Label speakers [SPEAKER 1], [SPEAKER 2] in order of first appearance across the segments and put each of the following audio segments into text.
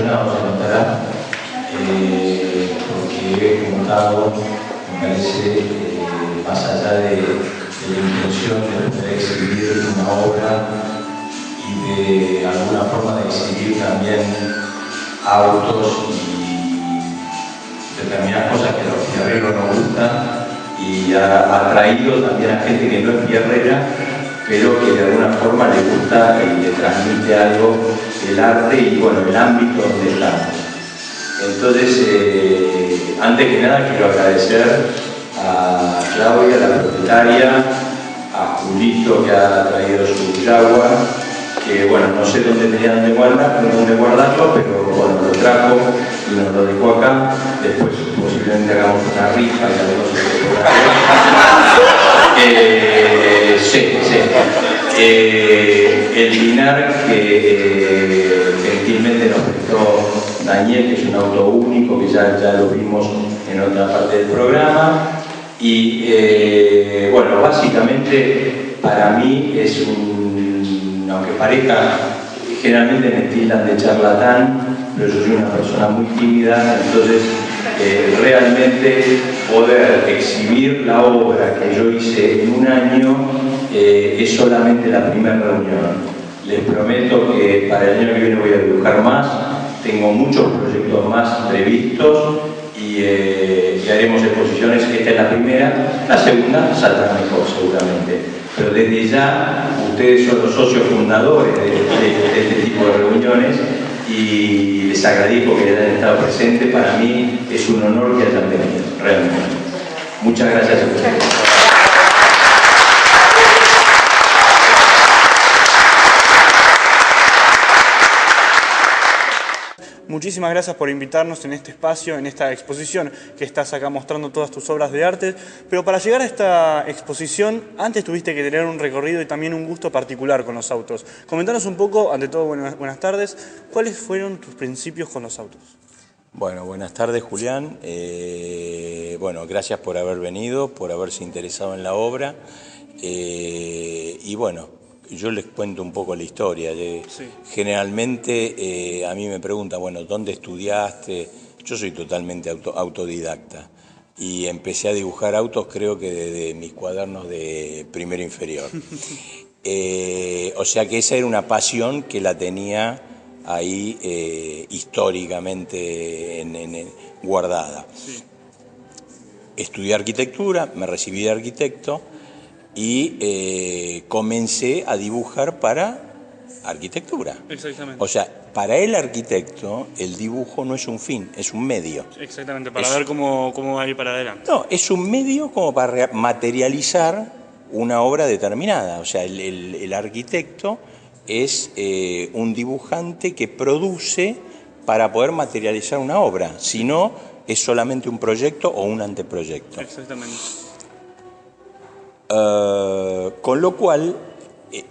[SPEAKER 1] emocionado, se notará, porque he contado, me parece, más allá de la intención de poder exhibir una obra y de alguna forma de exhibir también autos y determinadas cosas que a los fierreros nos gustan, y ha atraído también a gente que no es fierrera, pero que de alguna forma le gusta y le transmite algo el arte y bueno, el ámbito donde estamos. Entonces, antes que nada quiero agradecer a Claudia, la propietaria, a Julito, que ha traído su Jaguar, que bueno, no sé dónde tenía dónde guardarlo, pero bueno, lo trajo y nos lo dejó acá. Después posiblemente hagamos una rifa y algo se el Linar que gentilmente nos prestó Daniel, que es un auto único, que ya lo vimos en otra parte del programa. Y bueno, básicamente para mí es aunque parezca, generalmente me tildan de charlatán, pero yo soy una persona muy tímida, entonces realmente poder exhibir la obra que yo hice en un año es solamente la primera reunión. Les prometo que para el año que viene voy a dibujar más, tengo muchos proyectos más previstos y haremos exposiciones. Esta es la primera, la segunda saldrá mejor seguramente, pero desde ya ustedes son los socios fundadores de este tipo de reuniones y les agradezco que hayan estado presentes. Para mí es un honor que hayan venido, realmente. Muchas gracias a ustedes.
[SPEAKER 2] Muchísimas gracias por invitarnos en este espacio, en esta exposición que estás acá mostrando todas tus obras de arte. Pero para llegar a esta exposición, antes tuviste que tener un recorrido y también un gusto particular con los autos. Comentanos un poco, ante todo, buenas tardes, ¿cuáles fueron tus principios con los autos?
[SPEAKER 3] Bueno, buenas tardes, Julián. Bueno, gracias por haber venido, por haberse interesado en la obra. Y bueno, yo les cuento un poco la historia.
[SPEAKER 2] Sí.
[SPEAKER 3] Generalmente a mí me preguntan, bueno, ¿dónde estudiaste? Yo soy totalmente autodidacta y empecé a dibujar autos creo que desde mis cuadernos de primero inferior. O sea que esa era una pasión que la tenía ahí históricamente guardada.
[SPEAKER 2] Sí.
[SPEAKER 3] Estudié arquitectura, me recibí de arquitecto y comencé a dibujar para arquitectura.
[SPEAKER 2] Exactamente.
[SPEAKER 3] O sea, para el arquitecto el dibujo no es un fin, es un medio.
[SPEAKER 2] Exactamente, para ver cómo va a ir para adelante.
[SPEAKER 3] No, es un medio como para materializar una obra determinada. O sea, el arquitecto es un dibujante que produce para poder materializar una obra. Si no, es solamente un proyecto o un anteproyecto.
[SPEAKER 2] Exactamente.
[SPEAKER 3] Con lo cual,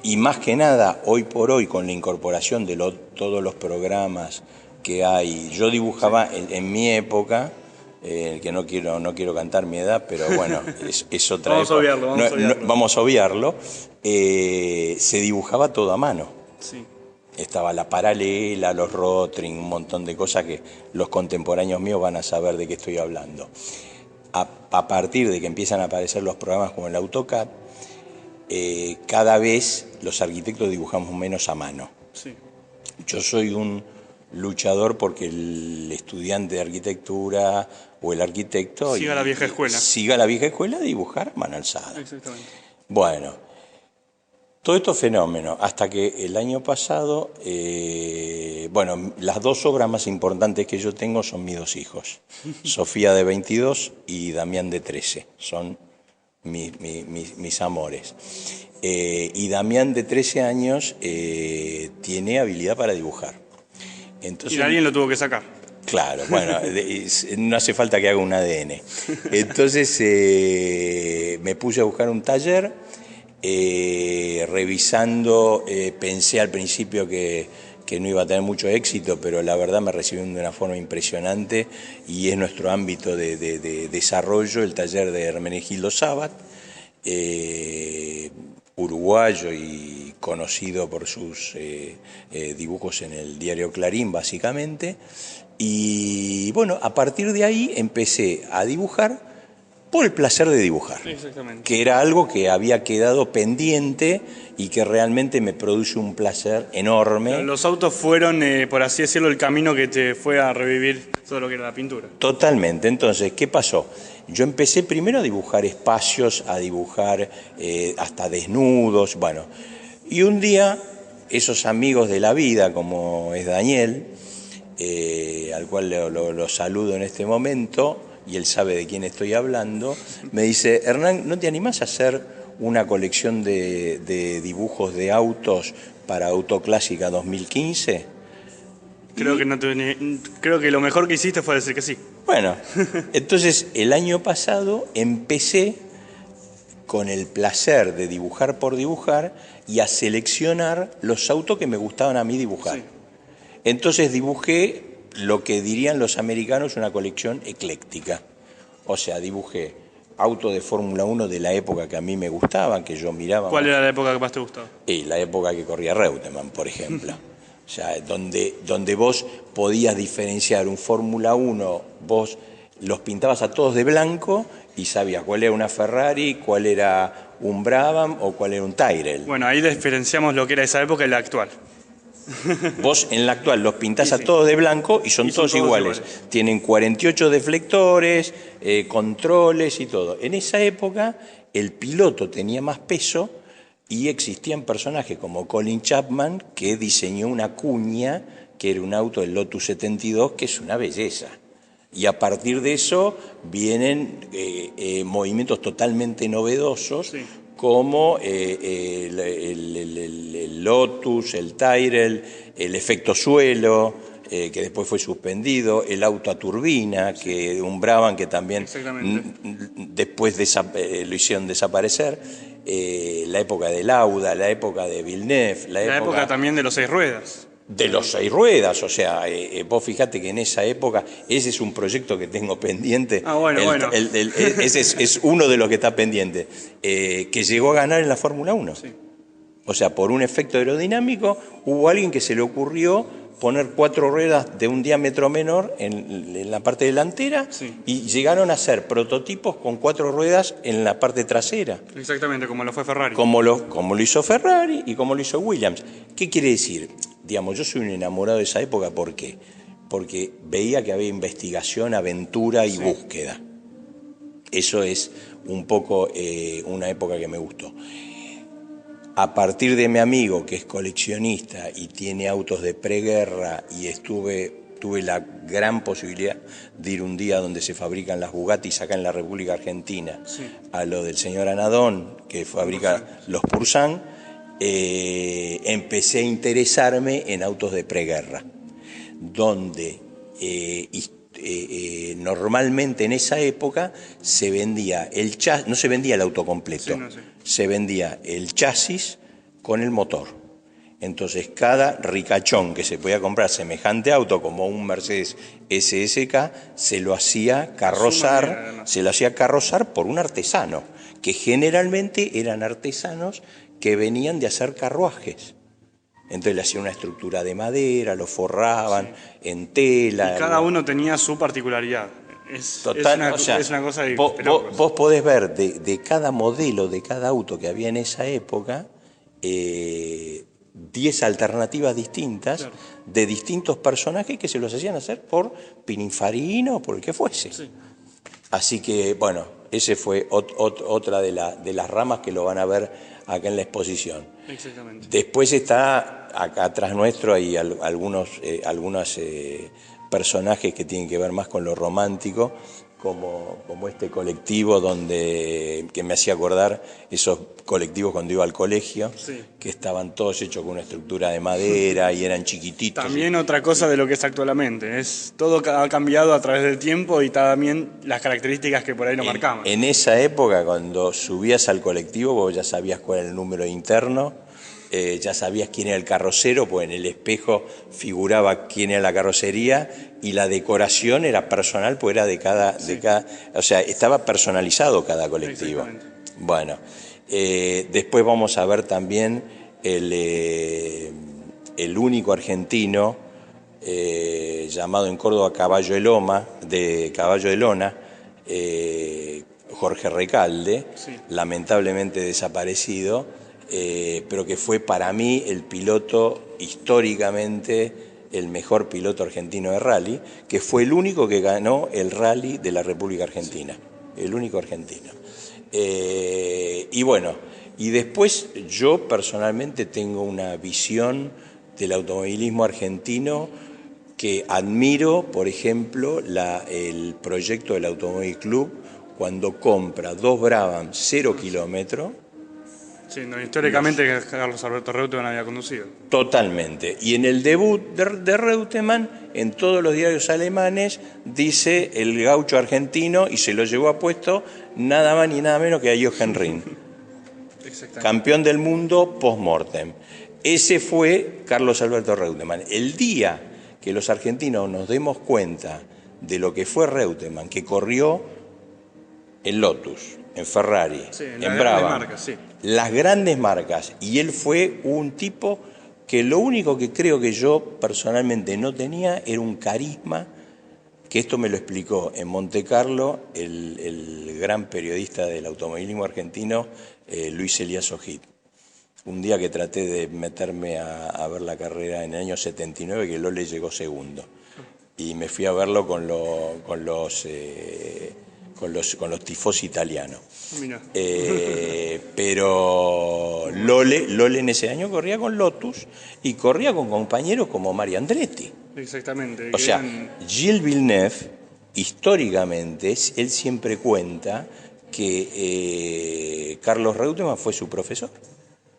[SPEAKER 3] y más que nada, hoy por hoy, con la incorporación de todos los programas que hay, yo dibujaba en mi época, que no quiero cantar mi edad, pero bueno, es otra
[SPEAKER 2] vamos
[SPEAKER 3] época.
[SPEAKER 2] Vamos a obviarlo.
[SPEAKER 3] Se dibujaba todo a mano.
[SPEAKER 2] Sí.
[SPEAKER 3] Estaba la paralela, los rotring, un montón de cosas que los contemporáneos míos van a saber de qué estoy hablando. A partir de que empiezan a aparecer los programas como el AutoCAD, cada vez los arquitectos dibujamos menos a mano.
[SPEAKER 2] Sí.
[SPEAKER 3] Yo soy un luchador porque el estudiante de arquitectura o el arquitecto
[SPEAKER 2] siga la vieja escuela
[SPEAKER 3] de dibujar a mano alzada.
[SPEAKER 2] Exactamente.
[SPEAKER 3] Bueno, todo esto es fenómeno, hasta que el año pasado, bueno, las dos obras más importantes que yo tengo son mis dos hijos, Sofía de 22 y Damián de 13, son mis amores. Y Damián de 13 años tiene habilidad para dibujar. Entonces,
[SPEAKER 2] y alguien lo tuvo que sacar.
[SPEAKER 3] Claro, bueno, no hace falta que haga un ADN. Entonces me puse a buscar un taller, revisando, pensé al principio que no iba a tener mucho éxito, pero la verdad me recibieron de una forma impresionante y es nuestro ámbito de desarrollo, el taller de Hermenegildo Sabat. uruguayo y conocido por sus dibujos en el diario Clarín, básicamente. Y bueno, a partir de ahí empecé a dibujar por el placer de dibujar,
[SPEAKER 2] Exactamente.
[SPEAKER 3] que era algo que había quedado pendiente y que realmente me produce un placer enorme.
[SPEAKER 2] Los autos fueron, por así decirlo, el camino que te fue a revivir todo lo que era la pintura.
[SPEAKER 3] Totalmente. Entonces, ¿qué pasó? Yo empecé primero a dibujar espacios, a dibujar hasta desnudos, bueno. Y un día, esos amigos de la vida, como es Daniel, al cual lo saludo en este momento, y él sabe de quién estoy hablando, me dice: Hernán, ¿no te animás a hacer una colección de dibujos de autos para Autoclásica 2015?
[SPEAKER 2] Creo que lo mejor que hiciste fue decir que sí.
[SPEAKER 3] Bueno, entonces el año pasado empecé con el placer de dibujar por dibujar y a seleccionar los autos que me gustaban a mí dibujar.
[SPEAKER 2] Sí.
[SPEAKER 3] Entonces dibujé lo que dirían los americanos una colección ecléctica. O sea, dibujé autos de Fórmula 1 de la época que a mí me gustaban, que yo miraba.
[SPEAKER 2] ¿Cuál era la época que más te gustaba?
[SPEAKER 3] La época que corría Reutemann, por ejemplo. O sea, donde vos podías diferenciar un Fórmula 1, vos los pintabas a todos de blanco y sabías cuál era una Ferrari, cuál era un Brabham o cuál era un Tyrrell.
[SPEAKER 2] Bueno, ahí diferenciamos lo que era esa época y la actual.
[SPEAKER 3] Vos en la actual los pintás a todos de blanco y son todos iguales. Tienen 48 deflectores, controles y todo. En esa época el piloto tenía más peso y existían personajes como Colin Chapman, que diseñó una cuña, que era un auto del Lotus 72, que es una belleza. Y a partir de eso vienen movimientos totalmente novedosos, sí, como el Lotus, el Tyrrell, el efecto suelo, que después fue suspendido, el auto a turbina, que un Brabham que también después lo hicieron desaparecer, la época de Lauda, la época de Villeneuve,
[SPEAKER 2] la época también de los 6 ruedas.
[SPEAKER 3] De los 6 ruedas, o sea, vos fijate que en esa época, ese es un proyecto que tengo pendiente.
[SPEAKER 2] Bueno.
[SPEAKER 3] Ese es uno de los que está pendiente, que llegó a ganar en la Fórmula 1. Sí. O sea, por un efecto aerodinámico, hubo alguien que se le ocurrió poner 4 ruedas de un diámetro menor en la parte delantera, sí, y llegaron a hacer prototipos con 4 ruedas en la parte trasera.
[SPEAKER 2] Exactamente, como lo fue Ferrari.
[SPEAKER 3] Como lo hizo Ferrari y como lo hizo Williams. ¿Qué quiere decir? Digamos, yo soy un enamorado de esa época, ¿por qué? Porque veía que había investigación, aventura y búsqueda. Eso es un poco una época que me gustó. A partir de mi amigo, que es coleccionista y tiene autos de preguerra, y tuve la gran posibilidad de ir un día donde se fabrican las Bugattis acá en la República Argentina, sí, a lo del señor Anadón, que fabrica los Pursan, empecé a interesarme en autos de preguerra, donde normalmente en esa época se vendía el chasis, no se vendía el auto completo, se vendía el chasis con el motor. Entonces cada ricachón que se podía comprar semejante auto como un Mercedes SSK se lo hacía carrozar por un artesano, que generalmente eran artesanos que venían de hacer carruajes. Entonces le hacían una estructura de madera, lo forraban en tela.
[SPEAKER 2] Y cada uno tenía su particularidad. Es una cosa de
[SPEAKER 3] vos podés ver de cada modelo, de cada auto que había en esa época, 10 alternativas distintas, claro, de distintos personajes que se los hacían hacer por Pininfarina o por el que fuese. Sí. Así que, bueno, ese fue otra de las ramas que lo van a ver acá en la exposición.
[SPEAKER 2] Exactamente.
[SPEAKER 3] Después está, acá atrás nuestro, hay algunos personajes que tienen que ver más con lo romántico, como este colectivo que me hacía acordar esos colectivos cuando iba al colegio, sí, que estaban todos hechos con una estructura de madera y eran chiquititos.
[SPEAKER 2] También otra cosa de lo que es actualmente, todo ha cambiado a través del tiempo y también las características que por ahí lo marcaban.
[SPEAKER 3] En esa época, cuando subías al colectivo, vos ya sabías cuál era el número interno, ya sabías quién era el carrocero, pues en el espejo figuraba quién era la carrocería, y la decoración era personal, pues era de cada, o sea, estaba personalizado cada colectivo. Bueno, Después vamos a ver también el único argentino llamado en Córdoba Caballo de Lona, Jorge Recalde, sí, lamentablemente desaparecido, pero que fue para mí el piloto históricamente el mejor piloto argentino de rally, que fue el único que ganó el rally de la República Argentina, el único argentino. Y bueno, y después yo personalmente tengo una visión del automovilismo argentino que admiro, por ejemplo, el proyecto del Automóvil Club cuando compra 2 Brabham 0 kilómetros.
[SPEAKER 2] Sí, no, históricamente Carlos Alberto Reutemann había conducido.
[SPEAKER 3] Totalmente. Y en el debut de Reutemann, en todos los diarios alemanes, dice el gaucho argentino, y se lo llevó a puesto nada más ni nada menos que a Jochen Rindt. Campeón del mundo post-mortem. Ese fue Carlos Alberto Reutemann. El día que los argentinos nos demos cuenta de lo que fue Reutemann, que corrió en Lotus, en Ferrari, sí, en Brabham, sí, las grandes marcas, y él fue un tipo que lo único que creo que yo personalmente no tenía era un carisma, que esto me lo explicó en Monte Carlo el gran periodista del automovilismo argentino, Luis Elías Ojit. Un día que traté de meterme a ver la carrera en el año 79, que Lole llegó segundo, y me fui a verlo con los tifosi italianos. Pero Lole en ese año corría con Lotus y corría con compañeros como Mario Andretti.
[SPEAKER 2] Exactamente.
[SPEAKER 3] O sea, Gilles Villeneuve, históricamente, él siempre cuenta que Carlos Reutemann fue su profesor.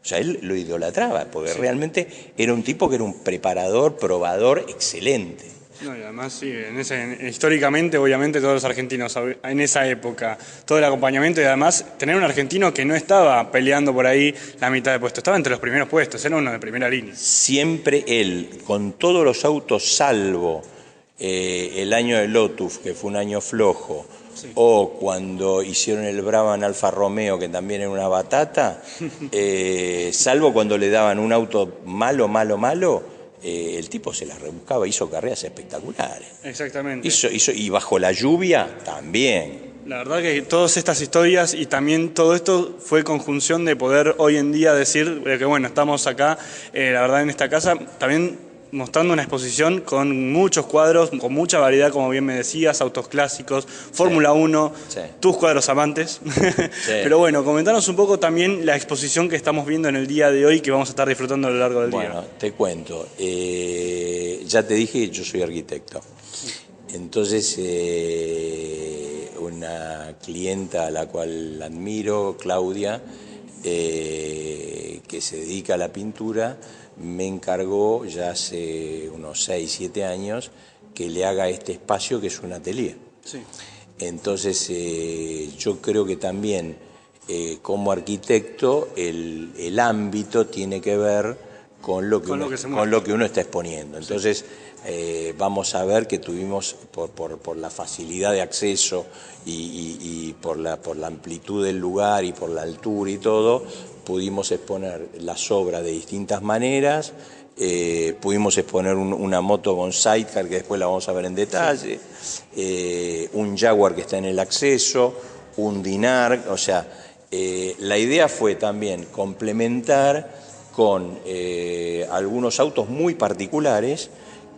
[SPEAKER 3] O sea, él lo idolatraba, porque sí, realmente era un tipo que era un preparador, probador excelente.
[SPEAKER 2] No, y además, sí, históricamente, obviamente, todos los argentinos en esa época, todo el acompañamiento, y además tener un argentino que no estaba peleando por ahí la mitad de puestos, estaba entre los primeros puestos, era uno de primera línea.
[SPEAKER 3] Siempre él, con todos los autos, salvo el año de Lotus, que fue un año flojo, sí, o cuando hicieron el Brabham Alfa Romeo, que también era una batata, salvo cuando le daban un auto malo, el tipo se las rebuscaba, hizo carreras espectaculares.
[SPEAKER 2] Exactamente.
[SPEAKER 3] Y bajo la lluvia también.
[SPEAKER 2] La verdad que todas estas historias y también todo esto fue conjunción de poder hoy en día decir que bueno, estamos acá, la verdad en esta casa, también mostrando una exposición con muchos cuadros, con mucha variedad, como bien me decías, autos clásicos, Fórmula 1, sí, tus cuadros amantes. Sí. Pero bueno, comentanos un poco también la exposición que estamos viendo en el día de hoy, que vamos a estar disfrutando a lo largo del día.
[SPEAKER 3] Bueno, te cuento. Ya te dije que yo soy arquitecto. Entonces, una clienta a la cual admiro, Claudia, que se dedica a la pintura, me encargó ya hace unos 6, 7 años que le haga este espacio que es un atelier. Sí. Entonces yo creo que también como arquitecto el ámbito tiene que ver con lo que uno está exponiendo. Entonces vamos a ver que tuvimos por la facilidad de acceso y por la amplitud del lugar y por la altura y todo, pudimos exponer las obras de distintas maneras, pudimos exponer una moto con sidecar que después la vamos a ver en detalle, un Jaguar que está en el acceso, un Dinar, o sea, la idea fue también complementar con algunos autos muy particulares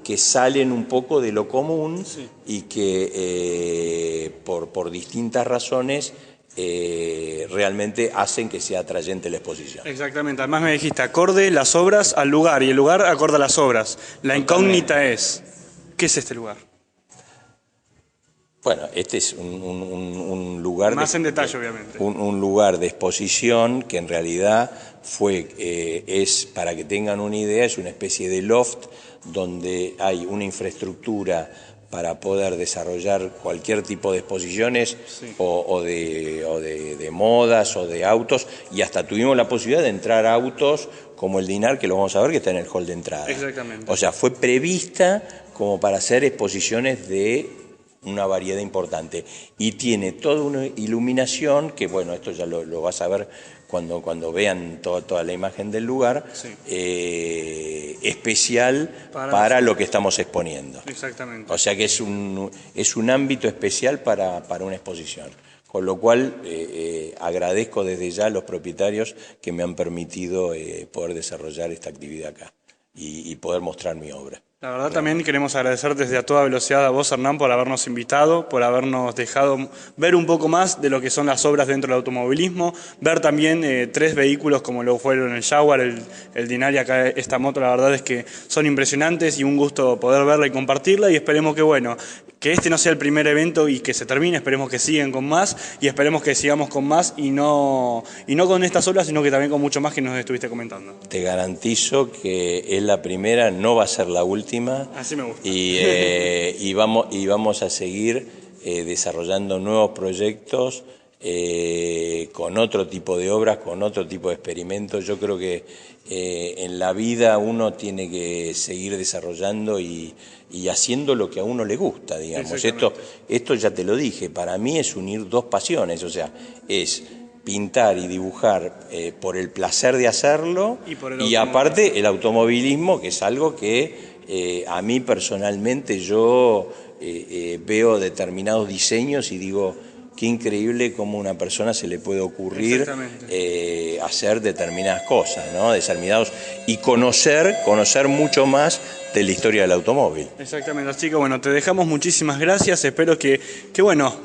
[SPEAKER 3] que salen un poco de lo común, sí, y que por distintas razones realmente hacen que sea atrayente la exposición.
[SPEAKER 2] Exactamente, además me dijiste, acorde las obras al lugar y el lugar acorde a las obras. La incógnita es, ¿qué es este lugar?
[SPEAKER 3] Bueno, este es un lugar...
[SPEAKER 2] Más en detalle, obviamente.
[SPEAKER 3] Un lugar de exposición que en realidad es, para que tengan una idea, es una especie de loft donde hay una infraestructura para poder desarrollar cualquier tipo de exposiciones, sí, o de modas o de autos, y hasta tuvimos la posibilidad de entrar a autos como el Dinar, que lo vamos a ver, que está en el hall de entrada.
[SPEAKER 2] Exactamente.
[SPEAKER 3] O sea, fue prevista como para hacer exposiciones de una variedad importante, y tiene toda una iluminación que, bueno, esto ya lo vas a ver cuando vean toda la imagen del lugar,
[SPEAKER 2] Sí.
[SPEAKER 3] especial para lo que estamos exponiendo.
[SPEAKER 2] Exactamente.
[SPEAKER 3] O sea que es un ámbito especial para una exposición. Con lo cual agradezco desde ya a los propietarios que me han permitido poder desarrollar esta actividad acá y poder mostrar mi obra.
[SPEAKER 2] La verdad también queremos agradecer desde A Toda Velocidad a vos, Hernán, por habernos invitado, por habernos dejado ver un poco más de lo que son las obras dentro del automovilismo, ver también 3 vehículos como lo fueron el Jaguar, el Denali, acá esta moto, la verdad es que son impresionantes y un gusto poder verla y compartirla, y esperemos que, bueno, que este no sea el primer evento y que se termine, esperemos que sigan con más y esperemos que sigamos con más y no con estas obras, sino que también con mucho más que nos estuviste comentando.
[SPEAKER 3] Te garantizo que es la primera, no va a ser la última.
[SPEAKER 2] Así me gusta.
[SPEAKER 3] Y vamos a seguir desarrollando nuevos proyectos con otro tipo de obras, con otro tipo de experimentos. Yo creo que en la vida uno tiene que seguir desarrollando y haciendo lo que a uno le gusta, digamos. Esto ya te lo dije, para mí es unir 2 pasiones, o sea, es pintar y dibujar por el placer de hacerlo y aparte el automovilismo, que es algo que a mí personalmente yo veo determinados diseños y digo, qué increíble cómo a una persona se le puede ocurrir hacer determinadas cosas, ¿no? Determinados, y conocer mucho más de la historia del automóvil.
[SPEAKER 2] Exactamente, así que bueno, te dejamos, muchísimas gracias, espero que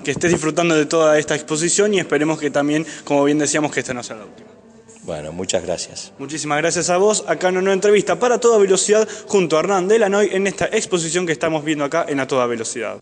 [SPEAKER 2] estés disfrutando de toda esta exposición y esperemos que también, como bien decíamos, que esta no sea la última.
[SPEAKER 3] Bueno, muchas gracias.
[SPEAKER 2] Muchísimas gracias a vos, acá en una nueva entrevista para Toda Velocidad junto a Hernán Delanoy en esta exposición que estamos viendo acá en A Toda Velocidad.